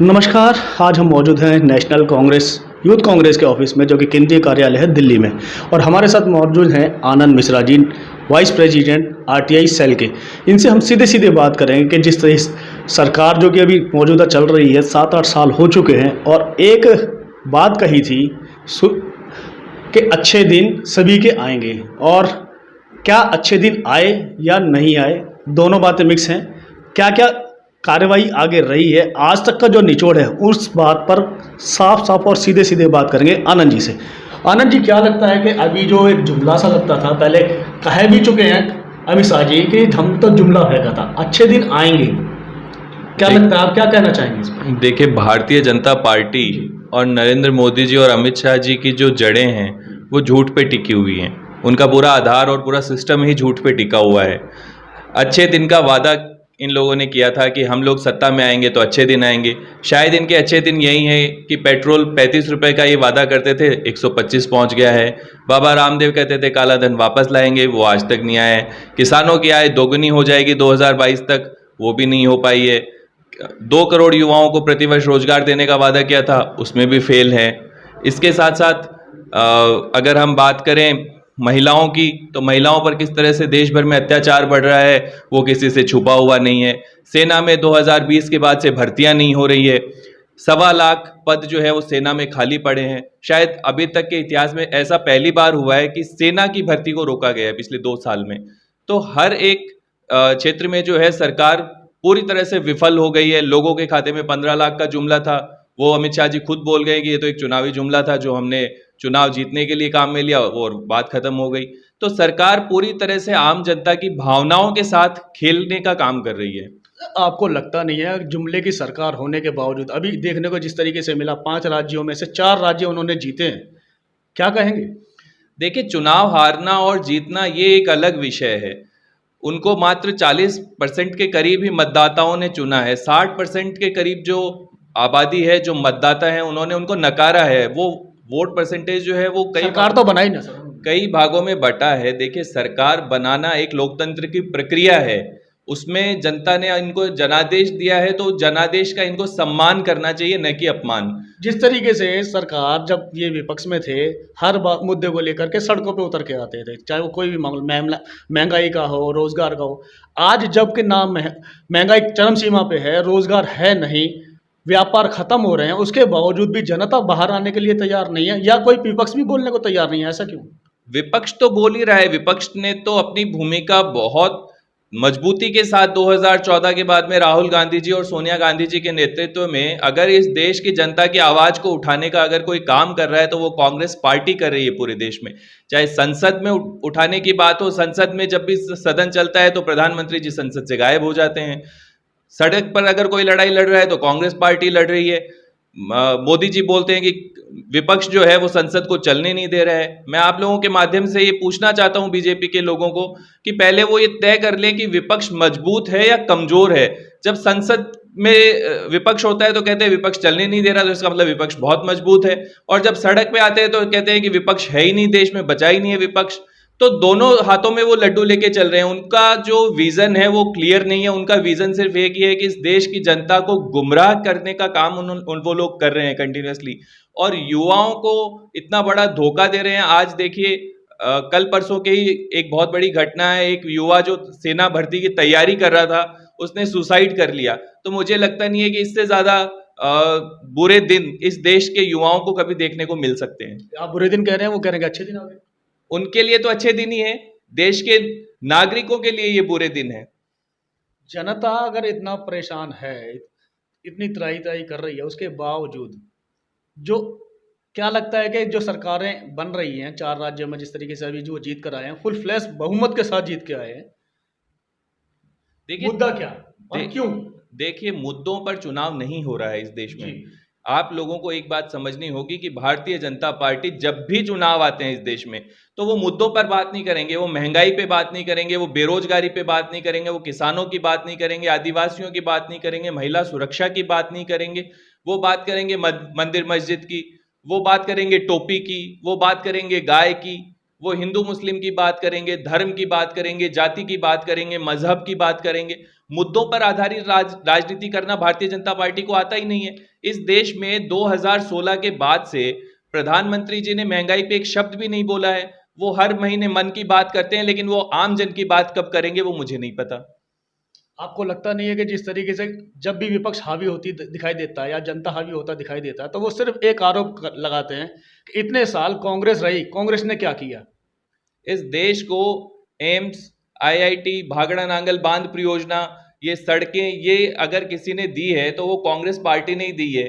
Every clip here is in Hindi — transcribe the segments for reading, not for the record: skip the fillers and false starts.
नमस्कार। आज हम मौजूद हैं नेशनल कांग्रेस यूथ कांग्रेस के ऑफिस में, जो कि केंद्रीय कार्यालय है दिल्ली में। और हमारे साथ मौजूद हैं आनंद Mishra ji, vice president RTI cell के। इनसे हम सीधे सीधे बात करेंगे कि जिस तरह सरकार जो कि अभी मौजूदा चल रही है, 7-8 साल हो चुके हैं, और एक बात कही थी कि अच्छे दिन सभी के आएंगे, और क्या अच्छे दिन आए या नहीं आए, दोनों बातें मिक्स हैं। क्या क्या कार्रवाई आगे रही है, आज तक का जो निचोड़ है, उस बात पर साफ साफ और सीधे सीधे बात करेंगे आनंद जी से। आनंद जी, क्या लगता है कि अभी जो एक जुमला सा लगता था, पहले कह भी चुके हैं अमित शाह जी कि हम तो जुमला फेंका था, अच्छे दिन आएंगे, क्या लगता है, आप क्या कहना चाहेंगे इस पर? देखिए, भारतीय जनता पार्टी और नरेंद्र मोदी जी और अमित शाह जी की जो जड़ें हैं वो झूठ पे टिकी हुई हैं। उनका पूरा आधार और पूरा सिस्टम ही झूठ पे टिका हुआ है। अच्छे दिन का वादा इन लोगों ने किया था कि हम लोग सत्ता में आएंगे तो अच्छे दिन आएंगे। शायद इनके अच्छे दिन यही है कि पेट्रोल 35 रुपये का ये वादा करते थे, 125 पहुंच गया है। बाबा रामदेव कहते थे काला धन वापस लाएंगे, वो आज तक नहीं आया है। किसानों की आय दोगुनी हो जाएगी 2022 तक, वो भी नहीं हो पाई है। 2 करोड़ युवाओं को प्रतिवर्ष रोजगार देने का वादा किया था, उसमें भी फेल है। इसके साथ साथ अगर हम बात करें महिलाओं की, तो महिलाओं पर किस तरह से देश भर में अत्याचार बढ़ रहा है वो किसी से छुपा हुआ नहीं है। सेना में 2020 के बाद से भर्तियां नहीं हो रही है। 1.25 लाख पद जो है वो सेना में खाली पड़े हैं। शायद अभी तक के इतिहास में ऐसा पहली बार हुआ है कि सेना की भर्ती को रोका गया है पिछले 2 साल में। तो हर एक क्षेत्र में जो है सरकार पूरी तरह से विफल हो गई है। लोगों के खाते में 15 लाख का जुमला था, वो अमित शाह जी खुद बोल गए कि ये तो एक चुनावी जुमला था जो हमने चुनाव जीतने के लिए काम में लिया, और बात खत्म हो गई। तो सरकार पूरी तरह से आम जनता की भावनाओं के साथ खेलने का काम कर रही है। आपको लगता नहीं है जुमले की सरकार होने के बावजूद, अभी देखने को जिस तरीके से मिला, 5 राज्यों में से 4 राज्य उन्होंने जीते हैं, क्या कहेंगे? देखिए, चुनाव हारना और जीतना ये एक अलग विषय है। उनको मात्र 40% के करीब ही मतदाताओं ने चुना है। 60% के करीब जो आबादी है, जो मतदाता है, उन्होंने उनको नकारा है। वो वोट परसेंटेज जो है वो सरकार तो बनाई ना सर, कई भागों में बटा है। देखिए, सरकार बनाना एक लोकतंत्र की प्रक्रिया है, उसमें जनता ने इनको जनादेश दिया है, तो जनादेश का इनको सम्मान करना चाहिए, न कि अपमान। जिस तरीके से सरकार जब ये विपक्ष में थे, हर मुद्दे को लेकर के सड़कों पे उतर के आते थे, चाहे वो कोई भी मामला, महंगाई का हो, रोजगार का हो। आज जबकि नाम महंगाई चरम सीमा पे है, रोजगार है नहीं, व्यापार खत्म हो रहे हैं, उसके बावजूद भी जनता बाहर आने के लिए तैयार नहीं है, या कोई विपक्ष भी बोलने को तैयार नहीं है, ऐसा क्यों? विपक्ष तो बोल ही रहा है। विपक्ष ने तो अपनी भूमिका बहुत मजबूती के साथ 2014 के बाद में राहुल गांधी जी और सोनिया गांधी जी के नेतृत्व में, अगर इस देश की जनता की आवाज को उठाने का अगर कोई काम कर रहा है तो वो कांग्रेस पार्टी कर रही है पूरे देश में। चाहे संसद में उठाने की बात हो, संसद में जब भी सदन चलता है तो प्रधानमंत्री जी संसद से गायब हो जाते हैं। सड़क पर अगर कोई लड़ाई लड़ रहा है तो कांग्रेस पार्टी लड़ रही है। मोदी जी बोलते हैं कि विपक्ष जो है वो संसद को चलने नहीं दे रहा है। मैं आप लोगों के माध्यम से ये पूछना चाहता हूं बीजेपी के लोगों को कि पहले वो ये तय कर लें कि विपक्ष मजबूत है या कमजोर है। जब संसद में विपक्ष होता है तो कहते हैं विपक्ष चलने नहीं दे रहा, तो इसका मतलब विपक्ष बहुत मजबूत है। और जब सड़क पे आते हैं तो कहते हैं कि विपक्ष है ही नहीं, देश में बचा ही नहीं है विपक्ष। तो दोनों हाथों में वो लड्डू लेके चल रहे हैं। उनका जो विजन है वो क्लियर नहीं है। उनका विजन सिर्फ एक ही है कि इस देश की जनता को गुमराह करने का काम वो लोग कर रहे हैं कंटिन्यूअसली, और युवाओं को इतना बड़ा धोखा दे रहे हैं। आज देखिए, कल परसों के ही एक बहुत बड़ी घटना है। एक युवा जो सेना भर्ती की तैयारी कर रहा था, उसने सुसाइड कर लिया। तो मुझे लगता नहीं है कि इससे ज्यादा बुरे दिन इस देश के युवाओं को कभी देखने को मिल सकते हैं। आप बुरे दिन कह रहे हैं, वो कह रहे हैं अच्छे दिन आ गए। उनके लिए तो अच्छे दिन ही है, देश के नागरिकों के लिए ये बुरे दिन है। जनता अगर इतना परेशान है, इतनी त्राही त्राही कर रही है, उसके बावजूद जो, क्या लगता है कि जो सरकारें बन रही हैं 4 राज्यों में, जिस तरीके से अभी जो जीत कर आए हैं, फुल फ्लैश बहुमत के साथ जीत के आए हैं, देखिए, मुद्दा क्या और क्यों? देखिए, मुद्दों पर चुनाव नहीं हो रहा है इस देश में। जी। आप लोगों को एक बात समझनी होगी कि भारतीय जनता पार्टी जब भी चुनाव आते हैं इस देश में, तो वो मुद्दों पर बात नहीं करेंगे, वो महंगाई पे बात नहीं करेंगे, वो बेरोजगारी पे बात नहीं करेंगे, वो किसानों की बात नहीं करेंगे, आदिवासियों की बात नहीं करेंगे, महिला सुरक्षा की बात नहीं करेंगे। वो बात करेंगे मंदिर मस्जिद की, वो बात करेंगे टोपी की, वो बात करेंगे गाय की, वो हिंदू मुस्लिम की बात करेंगे, धर्म की बात करेंगे, जाति की बात करेंगे, मजहब की बात करेंगे। मुद्दों पर आधारित राजनीति करना भारतीय जनता पार्टी को आता ही नहीं है। इस देश में 2016 के बाद से प्रधानमंत्री जी ने महंगाई पे एक शब्द भी नहीं बोला है। वो हर महीने मन की बात करते हैं, लेकिन वो आम जन की बात कब करेंगे वो मुझे नहीं पता। आपको लगता नहीं है कि जिस तरीके से जब भी विपक्ष हावी होती दिखाई देता है या जनता हावी होता दिखाई देता है, तो वो सिर्फ एक आरोप लगाते हैं कि इतने साल कांग्रेस रही, कांग्रेस ने क्या किया? इस देश को एम्स, आईआईटी, भागड़ा नांगल बांध परियोजना, ये सड़कें, ये अगर किसी ने दी है तो वो कांग्रेस पार्टी ने ही दी है।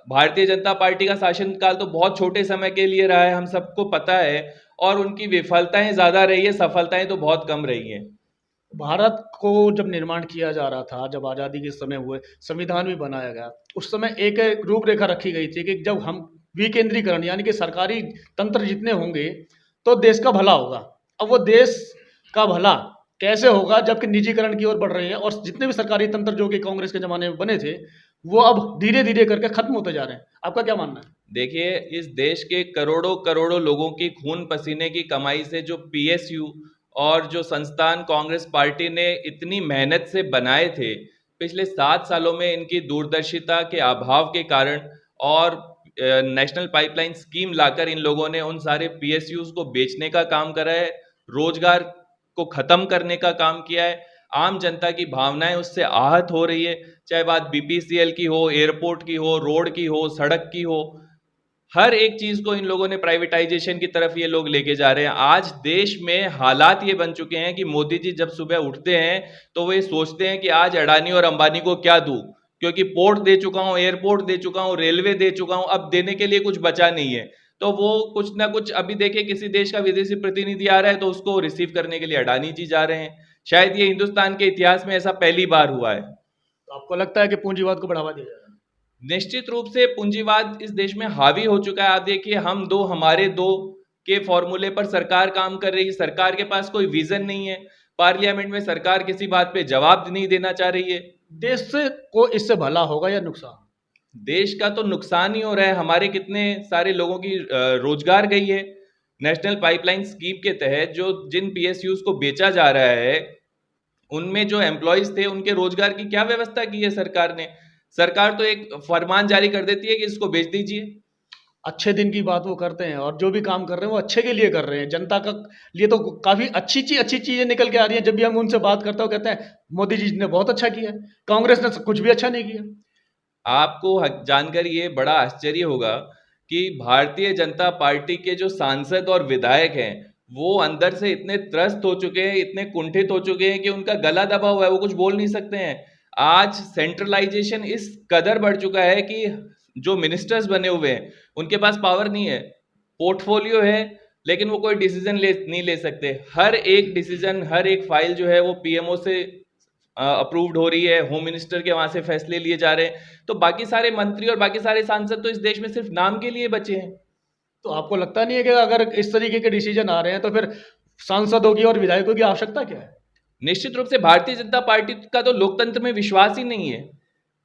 भारतीय जनता पार्टी का शासनकाल तो बहुत छोटे समय के लिए रहा है, हम सबको पता है, और उनकी विफलताएं ज्यादा रही है, सफलताएं तो बहुत कम रही हैं। भारत को जब निर्माण किया जा रहा था, जब आज़ादी के समय हुए, संविधान भी बनाया गया, उस समय एक रूपरेखा रखी गई थी कि जब हम विकेंद्रीकरण यानी कि सरकारी तंत्र जितने होंगे तो देश का भला होगा। अब वो देश का भला कैसे होगा जबकि निजीकरण की ओर बढ़ रहे हैं और जितने भी सरकारी तंत्र जो कि कांग्रेस के ज़माने में बने थे, वो अब धीरे-धीरे करके खत्म होते जा रहे हैं। आपका क्या मानना है? देखिए, इस देश के करोड़ों करोड़ों लोगों की खून पसीने की कमाई से जो पीएसयू और जो संस्थान कांग्रेस पार्टी ने इतनी मेहनत से बनाए थे, पिछले 7 सालों में इनकी दूरदर्शिता के अभाव के कारण और नेशनल पाइपलाइन स्कीम लाकर इन लोगों ने उन सारे पीएसयूज को बेचने का काम करा है, रोजगार को खत्म करने का काम किया है। आम जनता की भावनाएं उससे आहत हो रही है, चाहे बात बीपीसीएल की हो, एयरपोर्ट की हो, रोड की हो, सड़क की हो। हर एक चीज को इन लोगों ने प्राइवेटाइजेशन की तरफ ये लोग लेके जा रहे हैं। आज देश में हालात ये बन चुके हैं कि मोदी जी जब सुबह उठते हैं तो वो ये सोचते हैं कि आज अडानी और अंबानी को क्या दूं, क्योंकि पोर्ट दे चुका हूं, एयरपोर्ट दे चुका हूं, रेलवे दे चुका हूं, अब देने के लिए कुछ बचा नहीं है। तो वो कुछ ना कुछ, अभी देखिए किसी देश का विदेशी प्रतिनिधि आ रहा है तो उसको रिसीव करने के लिए अडानी जी जा रहे हैं। शायद ये हिंदुस्तान के इतिहास में ऐसा पहली बार हुआ है। तो आपको लगता है कि पूंजीवाद को बढ़ावा दिया जा रहा है? निश्चित रूप से पूंजीवाद इस देश में हावी हो चुका है। आप देखिए, हम दो हमारे दो के फॉर्मूले पर सरकार काम कर रही है। सरकार के पास कोई विजन नहीं है। पार्लियामेंट में सरकार किसी बात पे जवाब नहीं देना चाह रही है। देश से को इससे भला होगा या नुकसान? देश का तो नुकसान ही हो रहा है। हमारे कितने सारे लोगों की रोजगार गई है। नेशनल पाइपलाइन स्कीम के तहत जो जिन पीएसयूज को बेचा जा रहा है, उनमें जो एम्प्लॉयज थे उनके रोजगार की क्या व्यवस्था की है सरकार ने? सरकार तो एक फरमान जारी कर देती है कि इसको बेच दीजिए। अच्छे दिन की बात वो करते हैं और जो भी काम कर रहे हैं वो अच्छे के लिए कर रहे हैं, जनता का लिए तो काफ़ी अच्छी चीज़ें निकल के आ रही हैं। जब भी हम उनसे बात करते हो कहते हैं मोदी जी ने बहुत अच्छा किया है, कांग्रेस ने कुछ भी अच्छा नहीं किया। आपको जानकर ये बड़ा आश्चर्य होगा कि भारतीय जनता पार्टी के जो सांसद और विधायक हैं, वो अंदर से इतने त्रस्त हो चुके हैं, इतने कुंठित हो चुके हैं कि उनका गला दबा हुआ है, वो कुछ बोल नहीं सकते हैं। आज सेंट्रलाइजेशन इस कदर बढ़ चुका है कि जो मिनिस्टर्स बने हुए हैं उनके पास पावर नहीं है, पोर्टफोलियो है, लेकिन वो कोई डिसीजन नहीं ले सकते। हर एक डिसीजन, हर एक फाइल जो है वो पीएमओ से अप्रूव्ड हो रही है, होम मिनिस्टर के वहां से फैसले लिए जा रहे हैं। तो बाकी सारे मंत्री और बाकी सारे सांसद तो इस देश में सिर्फ नाम के लिए बचे हैं। तो आपको लगता नहीं है कि अगर इस तरीके के डिसीजन आ रहे हैं तो फिर सांसदों की और विधायकों की आवश्यकता क्या है? निश्चित रूप से भारतीय जनता पार्टी का तो लोकतंत्र में विश्वास ही नहीं है।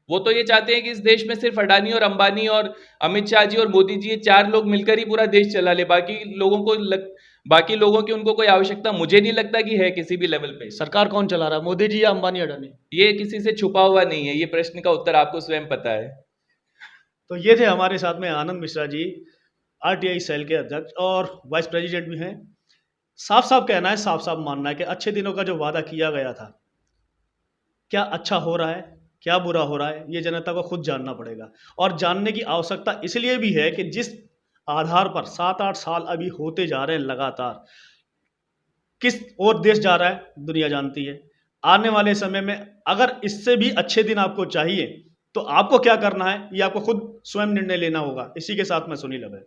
वो तो ये चाहते हैं कि इस देश में सिर्फ अडानी और अंबानी और अमित शाह जी और मोदी जी, ये 4 लोग मिलकर ही पूरा देश चला ले। बाकी लोगों की उनको कोई आवश्यकता मुझे नहीं लगता कि है किसी भी लेवल पे। सरकार कौन चला रहा है, मोदी जी या अंबानी अडानी? ये किसी से छुपा हुआ नहीं है, ये प्रश्न का उत्तर आपको स्वयं पता है। तो ये थे हमारे साथ में आनंद मिश्रा जी, आरटीआई सेल के अध्यक्ष और वाइस प्रेसिडेंट भी हैं। साफ साफ कहना है, साफ साफ मानना है कि अच्छे दिनों का जो वादा किया गया था, क्या अच्छा हो रहा है, क्या बुरा हो रहा है, ये जनता को खुद जानना पड़ेगा। और जानने की आवश्यकता इसलिए भी है कि जिस आधार पर 7-8 साल अभी होते जा रहे हैं लगातार, किस और देश जा रहा है दुनिया जानती है। आने वाले समय में अगर इससे भी अच्छे दिन आपको चाहिए तो आपको क्या करना है ये आपको खुद स्वयं निर्णय लेना होगा। इसी के साथ मैं सुनील अभय।